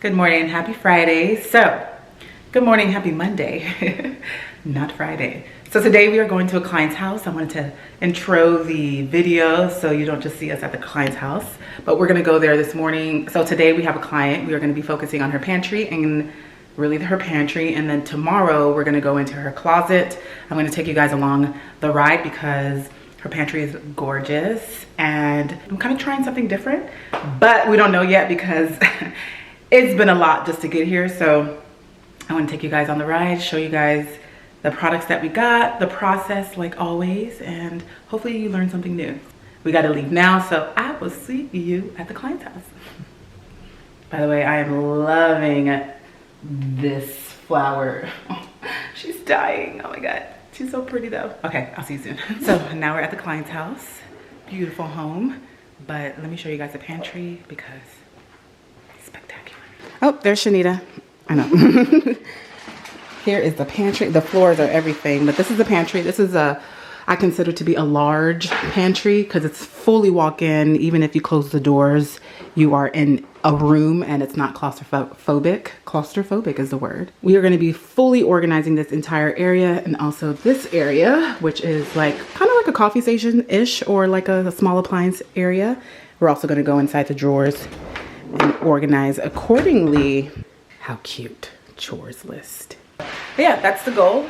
Good morning, happy Friday. So, good morning, happy Monday, not Friday. So today we are going to a client's house. I wanted to intro the video so you don't just see us at the client's house, but we're gonna go there this morning. So today we have a client. We are gonna be focusing on her pantry and really her pantry. And then tomorrow we're gonna go into her closet. I'm gonna take you guys along the ride because her pantry is gorgeous and I'm kind of trying something different, but we don't know yet because it's been a lot just to get here. So I want to take you guys on the ride, show you guys the products that we got, the process like always, and hopefully you learn something new. We got to leave now, so I will see you at the client's house. By the way, I am loving this flower. She's dying. Oh my God. She's so pretty though. Okay, I'll see you soon. So now we're at the client's house. Beautiful home. But let me show you guys the pantry because it's spectacular. Oh, there's Shanita. I know. Here is the pantry. The floors are everything, but this is the pantry. This is I consider to be a large pantry because it's fully walk-in. Even if you close the doors, you are in a room and it's not claustrophobic. Claustrophobic is the word. We are going to be fully organizing this entire area and also this area, which is like kind of like a coffee station-ish or like a small appliance area. We're also going to go inside the drawers and organize accordingly. How cute. Chores list. But yeah, that's the goal.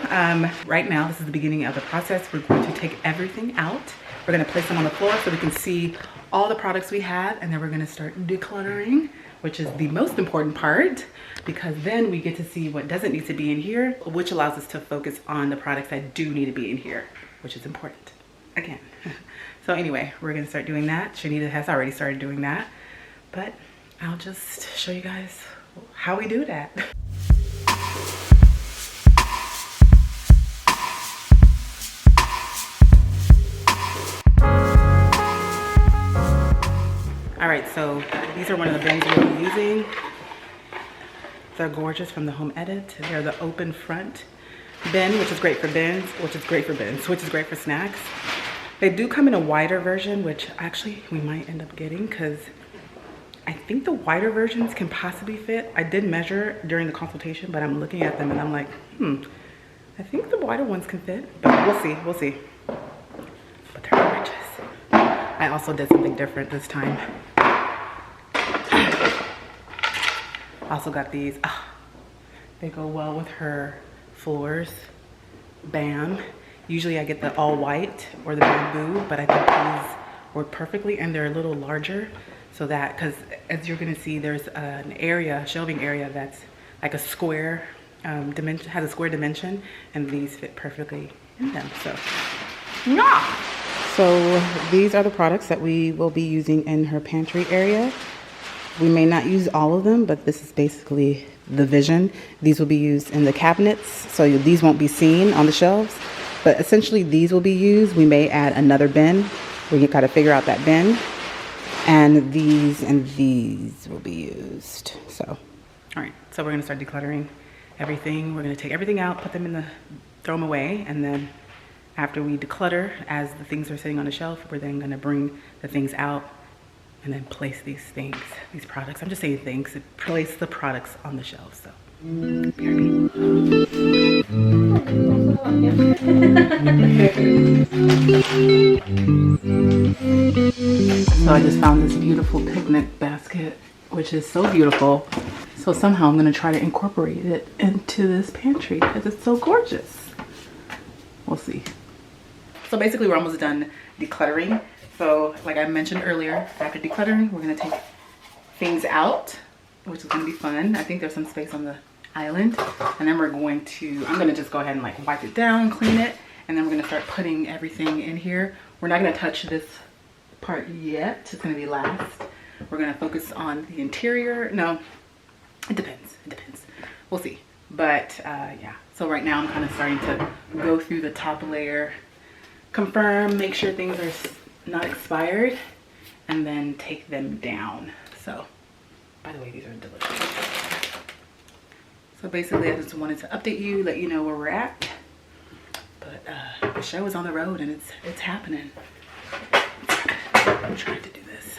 Right now, this is the beginning of the process. We're going to take everything out. We're going to place them on the floor so we can see all the products we have, and then we're going to start decluttering, which is the most important part, because then we get to see what doesn't need to be in here, which allows us to focus on the products that do need to be in here, which is important again. So anyway, we're going to start doing that. Shanita has already started doing that, but I'll just show you guys how we do that. All right, so these are one of the bins we'll be using. They're gorgeous from the Home Edit. They're the open front bin, which is great for bins, which is great for snacks. They do come in a wider version, which actually we might end up getting because I think the wider versions can possibly fit. I did measure during the consultation, but I'm looking at them and I'm like, I think the wider ones can fit, but we'll see. But they're gorgeous. I also did something different this time. Also got these. They go well with her floors. Bam. Usually I get the all white or the bamboo, but I think these work perfectly and they're a little larger. So that, because as you're gonna see, there's an area, shelving area that's like a square dimension, has a square dimension, and these fit perfectly in them. So, yeah. So these are the products that we will be using in her pantry area. We may not use all of them, but this is basically the vision. These will be used in the cabinets, so these won't be seen on the shelves, but essentially these will be used. We may add another bin. We got to figure out that bin. And these will be used. So, all right, so we're gonna start decluttering everything. We're gonna take everything out, throw them away, and then after we declutter, as the things are sitting on the shelf, we're then gonna bring the things out and then place these products. I'm just saying things, place the products on the shelf, so. So I just found this beautiful picnic basket, which is so beautiful. So somehow I'm gonna try to incorporate it into this pantry because it's so gorgeous. We'll see. So basically we're almost done decluttering. So like I mentioned earlier, after decluttering, we're gonna take things out, which is gonna be fun. I think there's some space on the island. And then I'm gonna just go ahead and like wipe it down, clean it, and then we're gonna start putting everything in here. We're not gonna touch this part yet, it's gonna be last. We're gonna focus on the interior. No, it depends, we'll see. But yeah, so right now I'm kind of starting to go through the top layer, confirm, make sure things are not expired, and then take them down. So, by the way, these are delicious. So basically I just wanted to update you, let you know where we're at. But the show is on the road and it's happening. I'm trying to do this.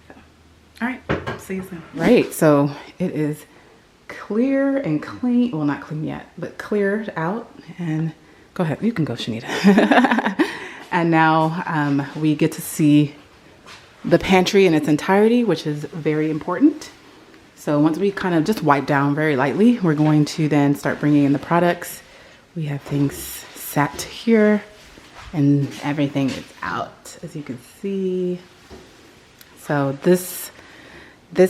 So, all right, See you soon. Right, so it is clear and clean. Well, not clean yet, but cleared out. And go ahead, you can go, Shanita. And now we get to see the pantry in its entirety, which is very important. So once we kind of just wipe down very lightly, we're going to then start bringing in the products. We have things sat here and everything is out, as you can see. So this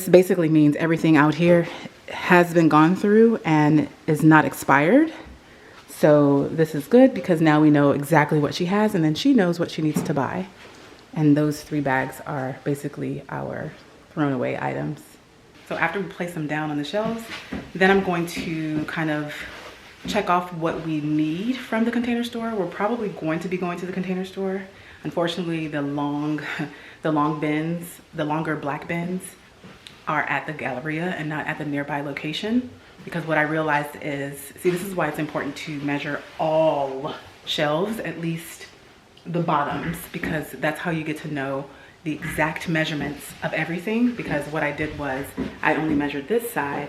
basically means everything out here has been gone through and is not expired. So this is good because now we know exactly what she has, and then she knows what she needs to buy. And those 3 bags are basically our thrown away items. So after we place them down on the shelves, then I'm going to kind of check off what we need from the Container Store. We're probably going to be going to the Container Store. Unfortunately, the longer black bins are at the Galleria and not at the nearby location. Because what I realized is, see, this is why it's important to measure all shelves, at least the bottoms, because that's how you get to know the exact measurements of everything. Because what I did was I only measured this side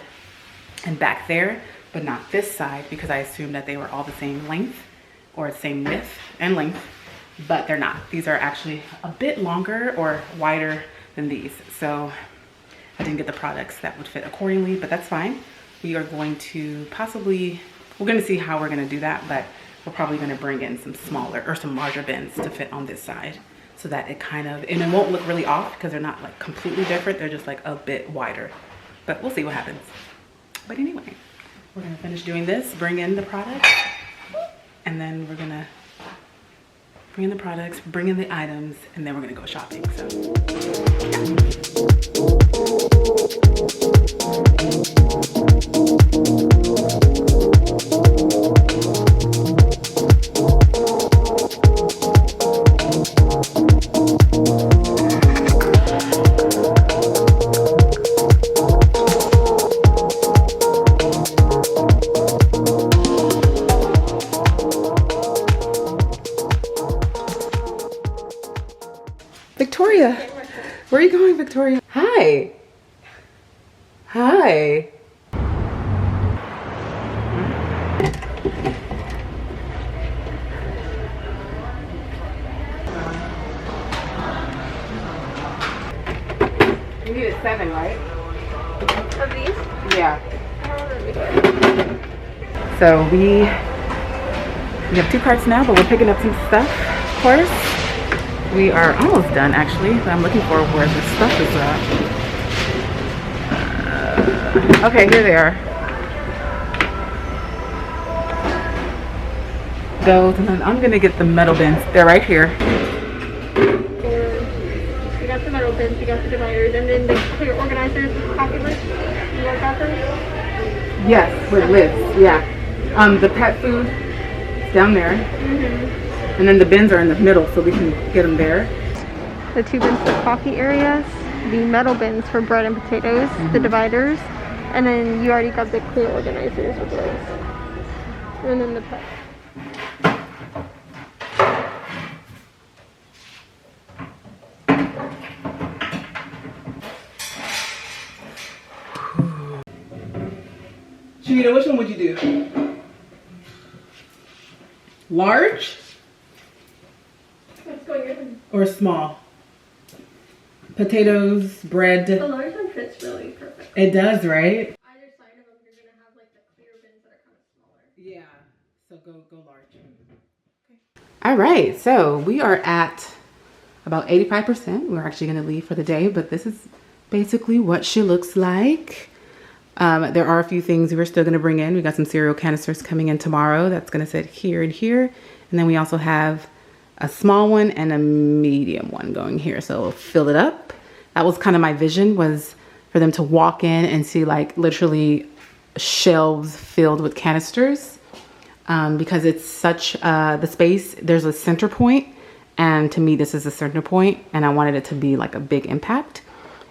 and back there, but not this side, because I assumed that they were all the same length or the same width and length, but they're not. These are actually a bit longer or wider than these. So I didn't get the products that would fit accordingly, but that's fine. We are going to we're gonna see how we're gonna do that, but we're probably gonna bring in some smaller or some larger bins to fit on this side, so that it kind of, and it won't look really off because they're not like completely different. They're just like a bit wider, but we'll see what happens. But anyway, we're gonna finish doing this, bring in the products, and then we're gonna bring in the products, bring in the items, and then we're gonna go shopping. So Victoria, where are you going, Victoria? Hi. Hi. You needed 7, right? Of these? Yeah. So we have 2 carts now, but we're picking up some stuff, of course. We are almost done, actually. But I'm looking for where the stuff is at. Okay, here they are. Those, and then I'm gonna get the metal bins. They're right here. We got the metal bins, we got the dividers, and then the clear organizers with coffee lids. You guys got those? Yes, with lids. Yeah. The pet food is down there. And then the bins are in the middle, so we can get them there. The 2 bins for coffee areas, the metal bins for bread and potatoes, the dividers, and then you already got the clear organizers with those. And then the pet. Shanita, which one would you do? Large? Let's go your one. Or small? Potatoes, bread. The large one fits really perfect. It does, right? Either side of them, you're going to have like the clear bins that are kind of smaller. Yeah, so go large. Okay. All right, so we are at about 85%. We're actually going to leave for the day, but this is basically what she looks like. There are a few things we're still going to bring in. We got some cereal canisters coming in tomorrow. That's going to sit here and here. And then we also have a small one and a medium one going here. So we'll fill it up. That was kind of my vision, was for them to walk in and see like literally shelves filled with canisters. Because it's such the space, there's a center point. And to me, this is a center point. And I wanted it to be like a big impact.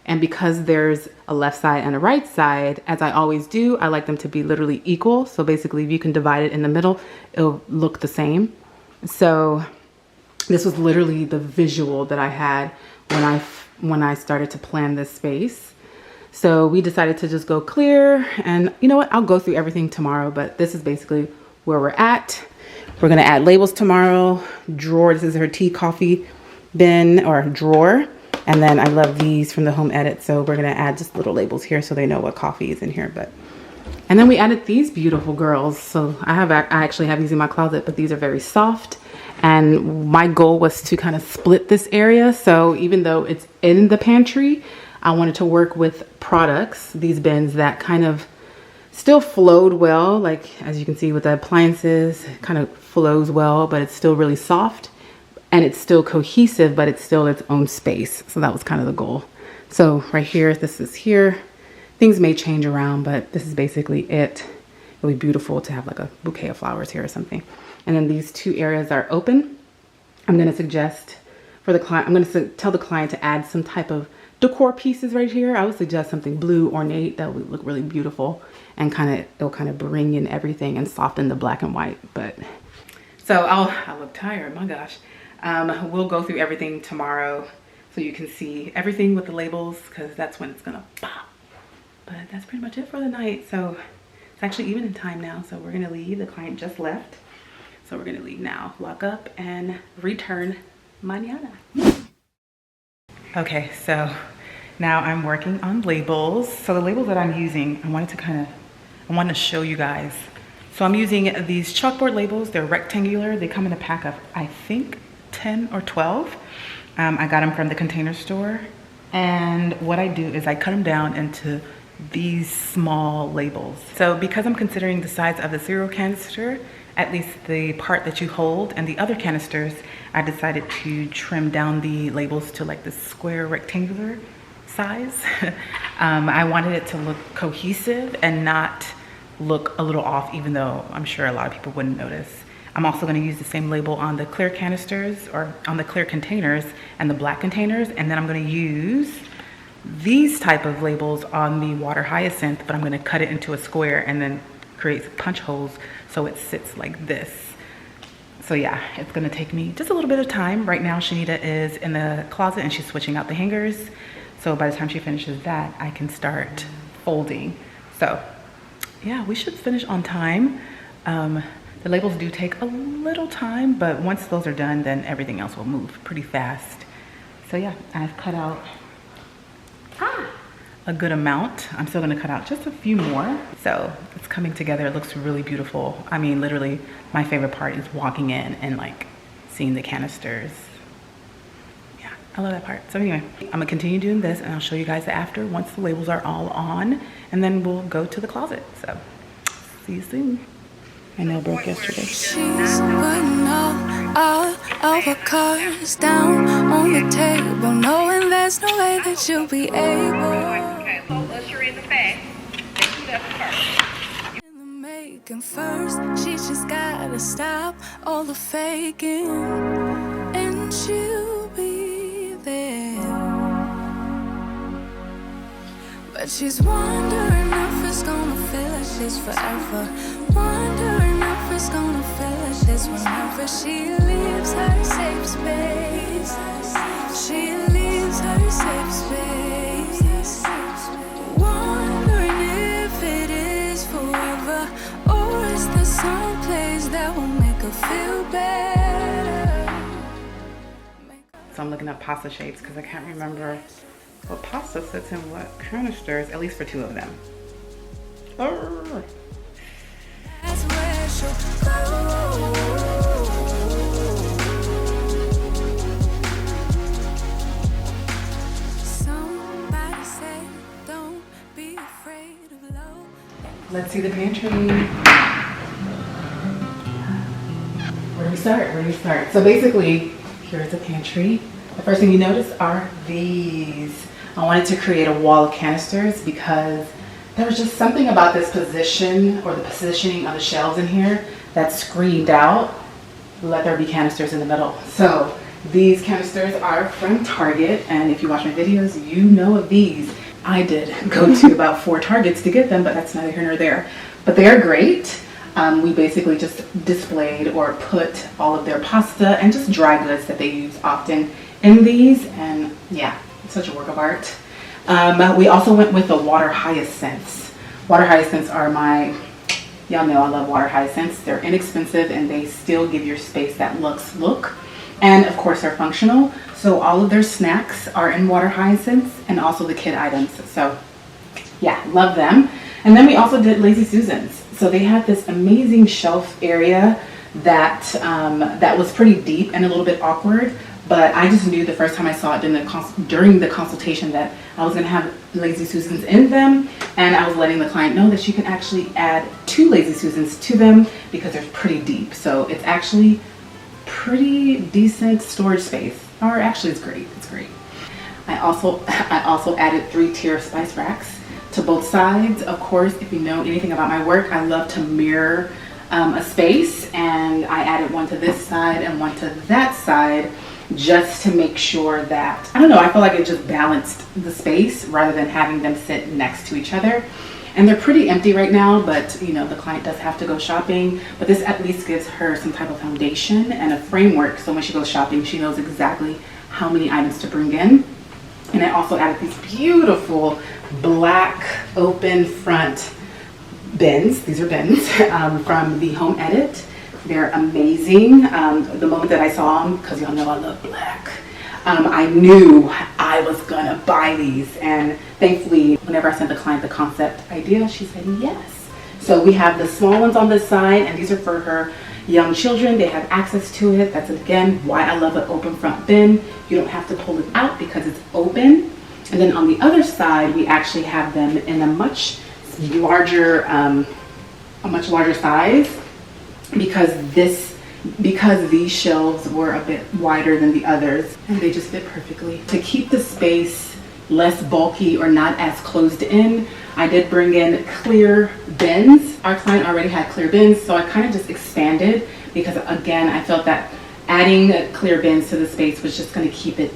And because there's a left side and a right side, as I always do, I like them to be literally equal. So basically, if you can divide it in the middle, it'll look the same. So this was literally the visual that I had when I started to plan this space. So we decided to just go clear, and you know what? I'll go through everything tomorrow, but this is basically where we're at. We're gonna add labels tomorrow. Drawer, this is her tea coffee bin or drawer. And then I love these from the Home Edit. So we're gonna add just little labels here so they know what coffee is in here. And then we added these beautiful girls. So I actually have these in my closet, but these are very soft. And my goal was to kind of split this area. So even though it's in the pantry, I wanted to work with products, these bins that kind of still flowed well. Like as you can see with the appliances, it kind of flows well, but it's still really soft and it's still cohesive, but it's still its own space. So that was kind of the goal. So right here, this is here. Things may change around, but this is basically it. It'll be beautiful to have like a bouquet of flowers here or something. And then these two areas are open. I'm gonna suggest for the client, I'm gonna tell the client to add some type of decor pieces right here. I would suggest something blue, ornate, that would look really beautiful and it'll kind of bring in everything and soften the black and white. But so I look tired, my gosh. We'll go through everything tomorrow so you can see everything with the labels, because that's when it's gonna pop. But that's pretty much it for the night. So it's actually evening time now, so we're gonna leave. The client just left. So we're gonna leave now, lock up, and return mañana. Okay, so now I'm working on labels. So the labels that I'm using, I wanted to show you guys. So I'm using these chalkboard labels. They're rectangular. They come in a pack of, I think, 10 or 12. I got them from the Container Store. And what I do is I cut them down into these small labels. So because I'm considering the size of the cereal canister, at least the part that you hold, and the other canisters, I decided to trim down the labels to like this square rectangular size. I wanted it to look cohesive and not look a little off, even though I'm sure a lot of people wouldn't notice. I'm also going to use the same label on the clear canisters, or on the clear containers and the black containers, and then I'm going to use these type of labels on the water hyacinth, but I'm going to cut it into a square and then create punch holes so it sits like this. So yeah, it's going to take me just a little bit of time. Right now Shanita is in the closet and she's switching out the hangers, so by the time she finishes that, I can start folding. So yeah, we should finish on time. The labels do take a little time, but once those are done, then everything else will move pretty fast. So yeah, I've cut out a good amount. I'm still gonna cut out just a few more. So it's coming together. It looks really beautiful. I mean, literally, my favorite part is walking in and like seeing the canisters. Yeah, I love that part. So anyway, I'm gonna continue doing this and I'll show you guys the after once the labels are all on, and then we'll go to the closet. So see you soon. My nail broke yesterday. She's putting all of her cards down on the table, knowing there's no way that you'll be able. Okay, hold Usher in the back. Take the left first. In the making first, she's just gotta stop all the faking, and she'll be there. But she's wondering if it's gonna feel like this forever. Wondering if it's gonna feel like this whenever she leaves her safe space. She leaves her safe space. Wondering if it is forever, or is there some place that will make her feel better? So I'm looking at pasta shapes because I can't remember what pasta sits in what canisters, at least for two of them. Arrgh. That's where she'll go. Somebody said, don't be afraid of love. Let's see the pantry. Where do we start? Where do we start? So basically, here's the pantry. The first thing you notice are these. I wanted to create a wall of canisters because there was just something about this position, or the positioning of the shelves in here, that screamed out, let there be canisters in the middle. So these canisters are from Target, and if you watch my videos, you know of these. I did go to about 4 Targets to get them, but that's neither here nor there. But they are great. We basically just displayed or put all of their pasta and just dry goods that they use often in these, and yeah, it's such a work of art. We also went with the water hyacinths. Water hyacinths are y'all know I love water hyacinths. They're inexpensive and they still give your space that look. And of course they're functional. So all of their snacks are in water hyacinths and also the kid items. So yeah, love them. And then we also did Lazy Susans. So they had this amazing shelf area that was pretty deep and a little bit awkward. But I just knew the first time I saw it during the consultation that I was going to have Lazy Susans in them. And I was letting the client know that she can actually add 2 Lazy Susans to them because they're pretty deep. So it's actually pretty decent storage space. Or actually it's great. It's great. I also added 3-tier spice racks to both sides. Of course, if you know anything about my work, I love to mirror a space. And I added one to this side and one to that side, just to make sure that, I don't know, I feel like it just balanced the space rather than having them sit next to each other. And they're pretty empty right now, but you know, the client does have to go shopping, but this at least gives her some type of foundation and a framework. So when she goes shopping, she knows exactly how many items to bring in. And I also added these beautiful black open front bins. These are bins from the Home Edit. They're amazing. The moment that I saw them, because y'all know I love black, I knew I was gonna buy these. And thankfully, whenever I sent the client the concept idea, she said yes. So we have the small ones on this side, and these are for her young children. They have access to it. That's again why I love an open front bin. You don't have to pull it out because it's open. And then on the other side, we actually have them in a much larger size, because these shelves were a bit wider than the others, and they just fit perfectly. To keep the space less bulky or not as closed in, I did bring in clear bins. Our client already had clear bins, so I kind of just expanded because again, I felt that adding clear bins to the space was just going to keep it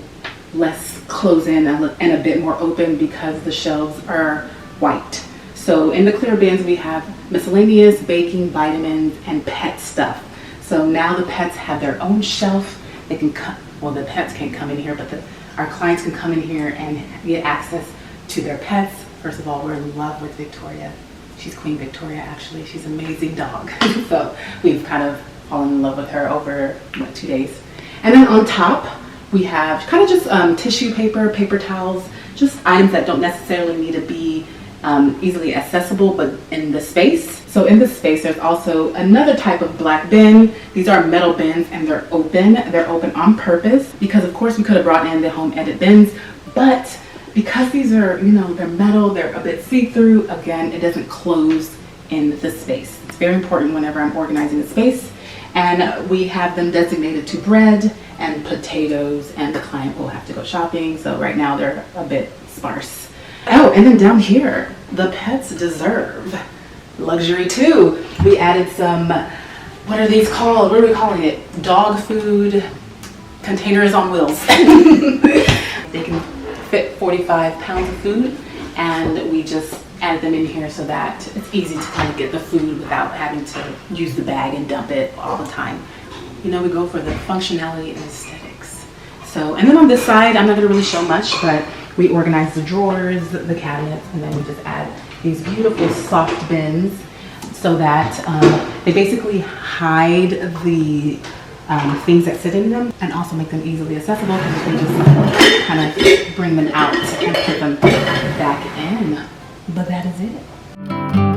less closed in and a bit more open because the shelves are white. So in the clear bins, we have miscellaneous, baking, vitamins, and pet stuff. So now the pets have their own shelf. They can come, well, the pets can't come in here, but our clients can come in here and get access to their pets. First of all, we're in love with Victoria. She's Queen Victoria, actually. She's an amazing dog. So we've kind of fallen in love with her over 2 days. And then on top, we have kind of just tissue paper, paper towels, just items that don't necessarily need to be easily accessible, but in the space. So in this space, there's also another type of black bin. These are metal bins and they're open. They're open on purpose because of course we could have brought in the Home Edit bins, but because these are, you know, they're metal, they're a bit see-through, again, it doesn't close in the space. It's very important whenever I'm organizing the space. And we have them designated to bread and potatoes, and the client will have to go shopping. So right now they're a bit sparse. Oh, and then down here, the pets deserve luxury too. We added some, what are these called? What are we calling it? Dog food containers on wheels. They can fit 45 pounds of food, and we just added them in here so that it's easy to kind of get the food without having to use the bag and dump it all the time. You know, we go for the functionality and aesthetics. So, and then on this side, I'm not gonna really show much, but we organize the drawers, the cabinets, and then we just add these beautiful soft bins so that they basically hide the things that sit in them and also make them easily accessible because you can just kind of bring them out and put them back in. But that is it.